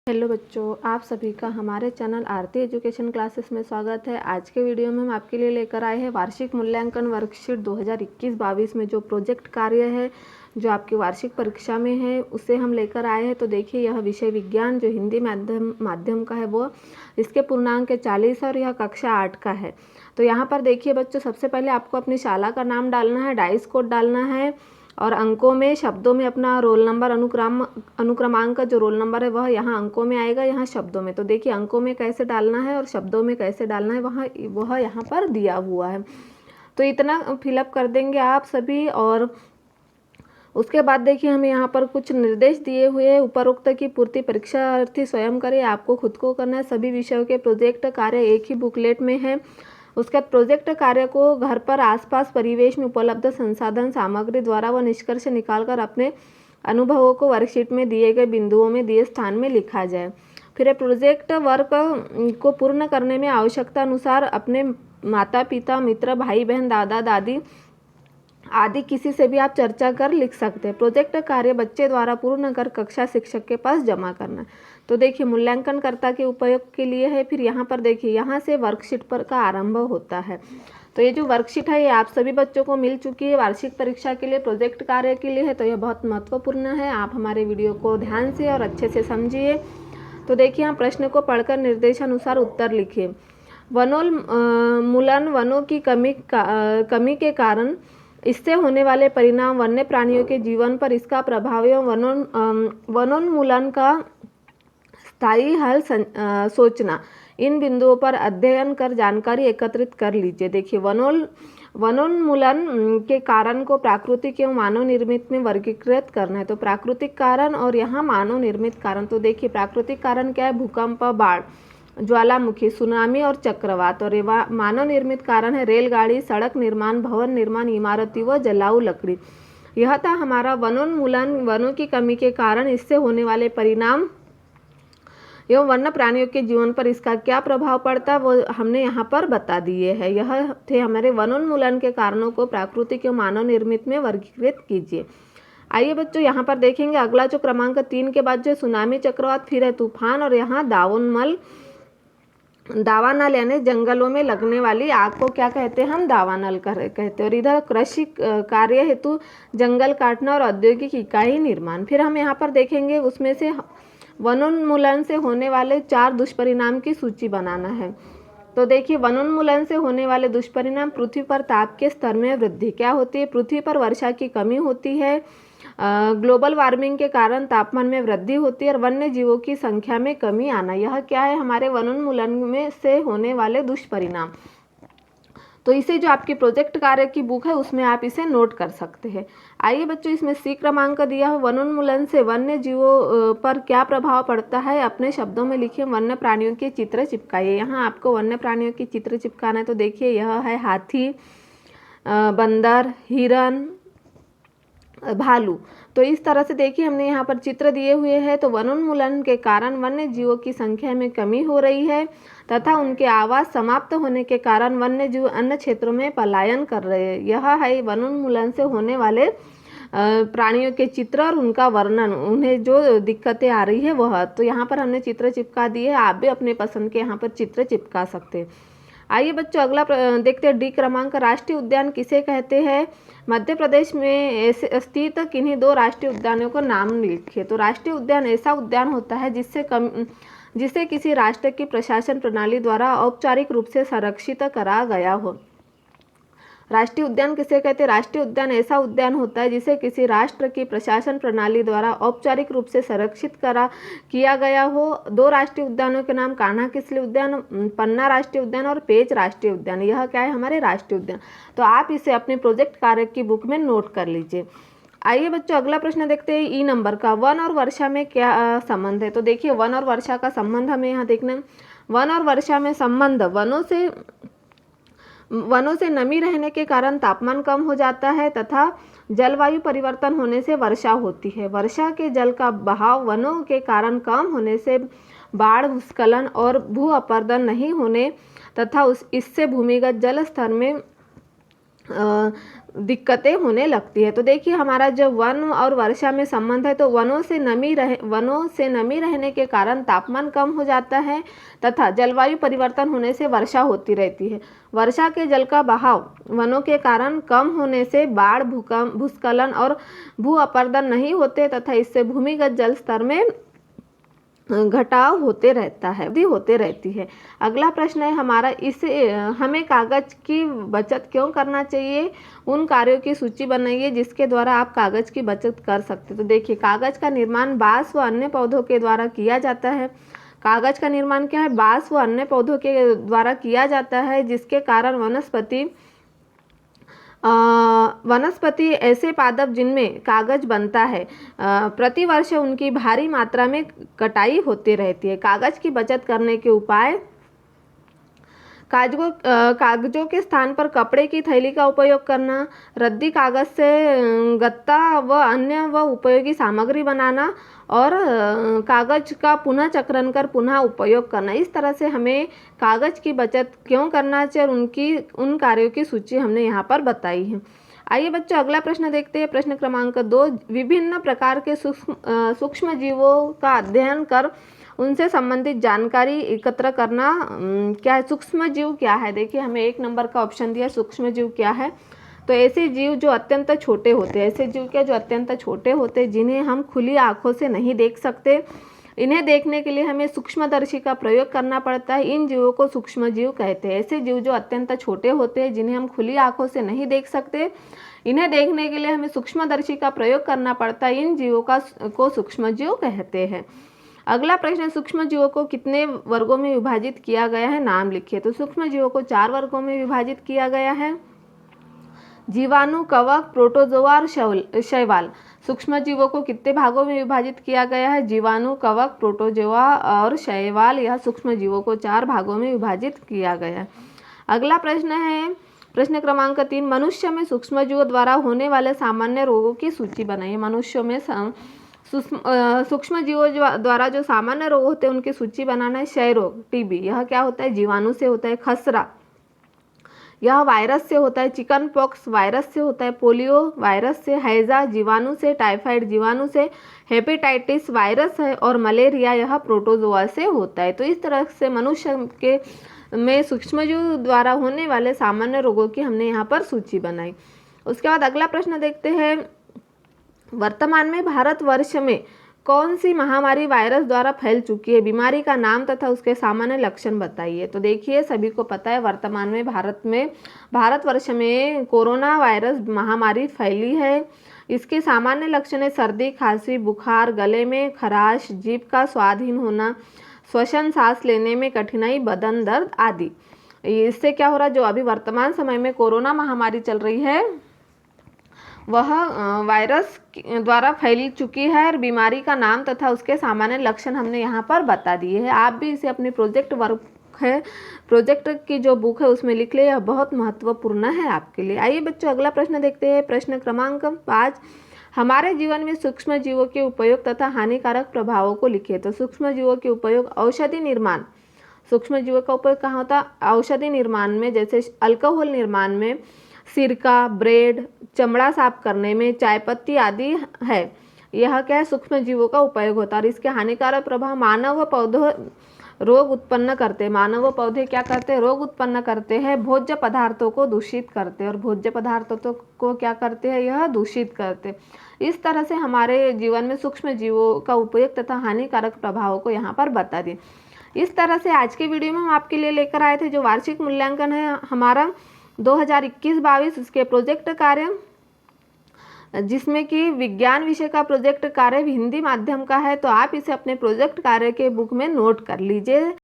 Hello बच्चों, आप सभी का हमारे चैनल आरती एजुकेशन क्लासेस में स्वागत है। आज के वीडियो में हम आपके लिए लेकर आए हैं वार्षिक मूल्यांकन वर्कशीट 2021-22 में जो प्रोजेक्ट कार्य है जो आपकी वार्षिक परीक्षा में है उसे हम लेकर आए हैं। तो देखिए, यह विषय विज्ञान जो हिंदी माध्यम का है वो इसके पूर्णांक 40 और यह कक्षा 8 का है। तो यहाँ पर देखिए बच्चों, सबसे पहले आपको अपनी शाला का नाम डालना है, डाइस कोड डालना है और अंकों में शब्दों में अपना रोल नंबर अनुक्रमांक का जो रोल नंबर है वह यहाँ अंकों में आएगा, यहाँ शब्दों में। तो देखिए अंकों में कैसे डालना है और शब्दों में कैसे डालना है वह यहाँ पर दिया हुआ है। तो इतना फिलअप कर देंगे आप सभी। और उसके बाद देखिए हमें यहाँ पर कुछ निर्देश दिए हुए हैं। उपरोक्त की पूर्ति परीक्षार्थी स्वयं करे, आपको खुद को करना है। सभी विषयों के प्रोजेक्ट कार्य एक ही बुकलेट में है। उसके बाद प्रोजेक्ट कार्य को घर पर आसपास परिवेश में उपलब्ध संसाधन सामग्री द्वारा व निष्कर्ष निकालकर अपने अनुभवों को वर्कशीट में दिए गए बिंदुओं में दिए स्थान में लिखा जाए। फिर प्रोजेक्ट वर्क को पूर्ण करने में आवश्यकता अनुसार अपने माता पिता, मित्र, भाई बहन, दादा दादी आदि किसी से भी आप चर्चा कर लिख सकते हैं। प्रोजेक्ट कार्य बच्चे द्वारा पूर्ण कर कक्षा शिक्षक के पास जमा करना। तो देखिए मूल्यांकनकर्ता के उपयोग के लिए है। फिर यहाँ पर देखिए, यहाँ से वर्कशीट पर का आरंभ होता है। तो ये जो वर्कशीट है ये आप सभी बच्चों को मिल चुकी है वार्षिक परीक्षा के लिए, प्रोजेक्ट कार्य के लिए है। तो यह बहुत महत्वपूर्ण है, आप हमारे वीडियो को ध्यान से और अच्छे से समझिए। तो देखिए, हम प्रश्न को पढ़कर निर्देशानुसार उत्तर लिखिए। वनोन्मूलन, वनों की कमी के कारण इससे होने वाले परिणाम, वन्य प्राणियों के जीवन पर इसका प्रभाव एवं वनोन्मूलन का स्थायी हल सोचना, इन बिंदुओं पर अध्ययन कर जानकारी एकत्रित कर लीजिए। देखिए, वनोन्मूलन के कारण को प्राकृतिक एवं मानव निर्मित में वर्गीकृत करना है। तो प्राकृतिक कारण और यहाँ मानव निर्मित कारण। तो देखिए, प्राकृतिक कारण क्या है? भूकंप, बाढ़, ज्वालामुखी, सुनामी और चक्रवात। और मानव निर्मित कारण है रेलगाड़ी, सड़क निर्माण, भवन निर्माण, इमारती व जलाऊ लकड़ी। यह था हमारा वनोन्मूलन, वनों की कमी के कारण इससे होने वाले परिणाम एवं वन्य प्राणियों के जीवन पर इसका क्या प्रभाव पड़ता है वो हमने यहाँ पर बता दिए हैं। यह थे हमारे वनोन्मूलन के कारणों को प्राकृतिक एवं मानव निर्मित में वर्गीकृत कीजिए। आइए बच्चों, यहाँ पर देखेंगे अगला जो क्रमांक 3 के बाद जो सुनामी, चक्रवात, फिर है तूफान और यहाँ दावानल यानी जंगलों में लगने वाली आग को क्या कहते हैं? हम दावानल कहते हैं। और इधर कृषि कार्य हेतु जंगल काटना और औद्योगिक इकाई निर्माण। फिर हम यहाँ पर देखेंगे उसमें से वनोन्मूलन से होने वाले 4 दुष्परिणाम की सूची बनाना है। तो देखिए, वनोन्मूलन से होने वाले दुष्परिणाम, पृथ्वी पर ताप के स्तर में वृद्धि। क्या होती है? पृथ्वी पर वर्षा की कमी होती है, ग्लोबल वार्मिंग के कारण तापमान में वृद्धि होती है और वन्य जीवों की संख्या में कमी आना। यह क्या है? हमारे वनोन्मूलन में से होने वाले दुष्परिणाम। तो इसे जो आपकी प्रोजेक्ट कार्य की बुक है उसमें आप इसे नोट कर सकते हैं। आइए बच्चों, इसमें सी क्रमांक दिया है, वनोन्मूलन से वन्य जीवों पर क्या प्रभाव पड़ता है अपने शब्दों में लिखिए। वन्य प्राणियों के चित्र चिपकाइए। यहाँ आपको वन्य प्राणियों की चित्र चिपकाना है। तो देखिए, यह है हाथी, बंदर, हिरन, भालू। तो इस तरह से देखिए हमने यहाँ पर चित्र दिए हुए हैं। तो वनोन्मूलन के कारण वन्य जीवों की संख्या में कमी हो रही है तथा उनके आवास समाप्त होने के कारण वन्य जीव अन्य क्षेत्रों में पलायन कर रहे हैं। यह है वनोन्मूलन से होने वाले प्राणियों के चित्र और उनका वर्णन, उन्हें जो दिक्कतें आ रही है वह। तो यहाँ पर हमने चित्र चिपका दिए, आप भी अपने पसंद के यहाँ पर चित्र चिपका सकते हैं। आइए बच्चों, अगला देखते हैं डी क्रमांक, राष्ट्रीय उद्यान किसे कहते हैं? मध्य प्रदेश में स्थित किन्हीं 2 राष्ट्रीय उद्यानों को नाम लिखिए। तो राष्ट्रीय उद्यान ऐसा उद्यान होता है जिसे किसी राष्ट्र की प्रशासन प्रणाली द्वारा औपचारिक रूप से संरक्षित करा गया हो। राष्ट्रीय उद्यान किसे कहते हैं? राष्ट्रीय उद्यान ऐसा उद्यान होता है जिसे किसी राष्ट्र की प्रशासन प्रणाली द्वारा औपचारिक रूप से संरक्षित किया गया हो। 2 राष्ट्रीय उद्यानों के नाम, कान्हा किसली उद्यान, पन्ना राष्ट्रीय उद्यान और पेंच राष्ट्रीय उद्यान। यह क्या है? हमारे राष्ट्रीय उद्यान। तो आप इसे अपने प्रोजेक्ट कार्य की बुक में नोट कर लीजिए। आइए बच्चों, अगला प्रश्न देखते हैं ई नंबर का, वन और वर्षा में क्या संबंध है? तो देखिए, वन और वर्षा का संबंध हमें यहाँ देखना है। वन और वर्षा में संबंध, वनों से नमी रहने के कारण तापमान कम हो जाता है तथा जलवायु परिवर्तन होने से वर्षा होती है। वर्षा के जल का बहाव वनों के कारण कम होने से बाढ़, भूस्खलन और भू अपरदन नहीं होने तथा इससे भूमिगत जल स्तर में दिक्कतें होने लगती है। तो देखिए हमारा जब वन और वर्षा में संबंध है तो वनों से नमी रहने के कारण तापमान कम हो जाता है तथा जलवायु परिवर्तन होने से वर्षा होती रहती है। वर्षा के जल का बहाव वनों के कारण कम होने से बाढ़, भूकंप, भूस्खलन और भू अपरदन नहीं होते तथा इससे भूमिगत जल स्तर में घटाव होते रहती है। अगला प्रश्न है हमारा, इसे हमें कागज की बचत क्यों करना चाहिए? उन कार्यों की सूची बनाइए जिसके द्वारा आप कागज की बचत कर सकते। तो देखिए कागज का निर्माण बांस व अन्य पौधों के द्वारा किया जाता है। कागज का निर्माण क्या है? बांस व अन्य पौधों के द्वारा किया जाता है, जिसके कारण वनस्पति ऐसे पादप जिनमें कागज बनता है, प्रतिवर्ष उनकी भारी मात्रा में कटाई होती रहती है। कागज की बचत करने के उपाय: कागजों के स्थान पर कपड़े की थैली का उपयोग करना, रद्दी कागज से गत्ता व अन्य उपयोगी सामग्री बनाना और कागज का पुनः चक्रण कर पुनः उपयोग करना। इस तरह से हमें कागज की बचत क्यों करना चाहिए और उन कार्यों की सूची हमने यहाँ पर बताई है। आइए बच्चों अगला प्रश्न देखते हैं। प्रश्न क्रमांक 2, विभिन्न प्रकार के सूक्ष्म जीवों का अध्ययन कर उनसे संबंधित जानकारी एकत्र करना क्या है? सूक्ष्म जीव क्या है? देखिए हमें 1 नंबर का ऑप्शन दिया, सूक्ष्म जीव क्या है? तो ऐसे जीव जो अत्यंत छोटे होते हैं, ऐसे जीव क्या जो अत्यंत छोटे होते हैं, जिन्हें हम खुली आंखों से नहीं देख सकते। इन्हें देखने के लिए हमें सूक्ष्मदर्शी का प्रयोग करना पड़ता है। इन जीवों को सूक्ष्म जीव कहते हैं। ऐसे जीव जो अत्यंत छोटे होते हैं, जिन्हें हम खुली आंखों से नहीं देख सकते, इन्हें देखने के लिए हमें सूक्ष्मदर्शी का प्रयोग करना पड़ता है। इन जीवों को सूक्ष्म जीव कहते हैं। अगला प्रश्न, सूक्ष्म जीवों को कितने वर्गों में विभाजित किया गया है? नाम लिखिए। तो सूक्ष्म जीवों को 4 वर्गों में विभाजित किया गया है: जीवाणु, कवक, प्रोटोजोआ और शैवाल। सूक्ष्म जीवों को कितने भागों में विभाजित किया गया है? जीवाणु, कवक, प्रोटोजोआ और शैवाल, यह सूक्ष्म जीवों को 4 भागों में विभाजित किया गया है। अगला प्रश्न है प्रश्न क्रमांक 3, मनुष्य में सूक्ष्म जीवों द्वारा होने वाले सामान्य रोगों की सूची बनाइए। मनुष्यों में सूक्ष्म जीवों द्वारा जो सामान्य रोग होते हैं उनकी सूची बनाना है। क्षय रोग, टीबी, यह क्या होता है? जीवाणु से होता है। खसरा, यह वायरस से होता है। चिकन पॉक्स वायरस से होता है। पोलियो वायरस से। हैजा जीवाणु से। टाइफाइड जीवाणु से। हेपेटाइटिस वायरस है। और मलेरिया यह प्रोटोजोआ से होता है। तो इस तरह से मनुष्य के में सूक्ष्मजीव द्वारा होने वाले सामान्य रोगों की हमने यहाँ पर सूची बनाई। उसके बाद अगला प्रश्न देखते हैं, वर्तमान में भारतवर्ष में कौन सी महामारी वायरस द्वारा फैल चुकी है? बीमारी का नाम तथा उसके सामान्य लक्षण बताइए। तो देखिए सभी को पता है वर्तमान में भारतवर्ष में कोरोना वायरस महामारी फैली है। इसके सामान्य लक्षण है सर्दी, खांसी, बुखार, गले में खराश, जीभ का स्वादहीन होना, श्वसन, सांस लेने में कठिनाई, बदन दर्द आदि। इससे क्या हो रहा है? जो अभी वर्तमान समय में कोरोना महामारी चल रही है वह वायरस द्वारा फैल चुकी है और बीमारी का नाम तथा उसके सामान्य लक्षण हमने यहाँ पर बता दिए हैं। आप भी इसे अपने प्रोजेक्ट की जो बुक है उसमें लिख ले, यह बहुत महत्वपूर्ण है आपके लिए। आइए बच्चों अगला प्रश्न देखते हैं। प्रश्न क्रमांक 5, हमारे जीवन में सूक्ष्म जीवों के उपयोग तथा हानिकारक प्रभावों को लिखिए। तो सूक्ष्म जीवों के उपयोग, औषधि निर्माण। सूक्ष्म जीवों का उपयोग कहाँ होता है? औषधि निर्माण में, जैसे अल्कोहल निर्माण में, सिरका, ब्रेड, चमड़ा साफ करने में, चाय पत्ती आदि है। यह क्या है? सूक्ष्म जीवों का उपयोग होता है। और इसके हानिकारक प्रभाव, मानव व पौधों रोग उत्पन्न करते हैं। मानव व पौधे क्या करते हैं? रोग उत्पन्न करते हैं। भोज्य पदार्थों को दूषित करते हैं और भोज्य पदार्थों को क्या करते हैं? यह दूषित करते। इस तरह से हमारे जीवन में सूक्ष्म जीवों का उपयोग तथा हानिकारक प्रभावों को यहाँ पर बता दिए। इस तरह से आज के वीडियो में हम आपके लिए लेकर आए थे जो वार्षिक मूल्यांकन है हमारा 2021-22, उसके प्रोजेक्ट कार्य, जिसमें कि विज्ञान विषय का प्रोजेक्ट कार्य हिंदी माध्यम का है। तो आप इसे अपने प्रोजेक्ट कार्य के बुक में नोट कर लीजिए।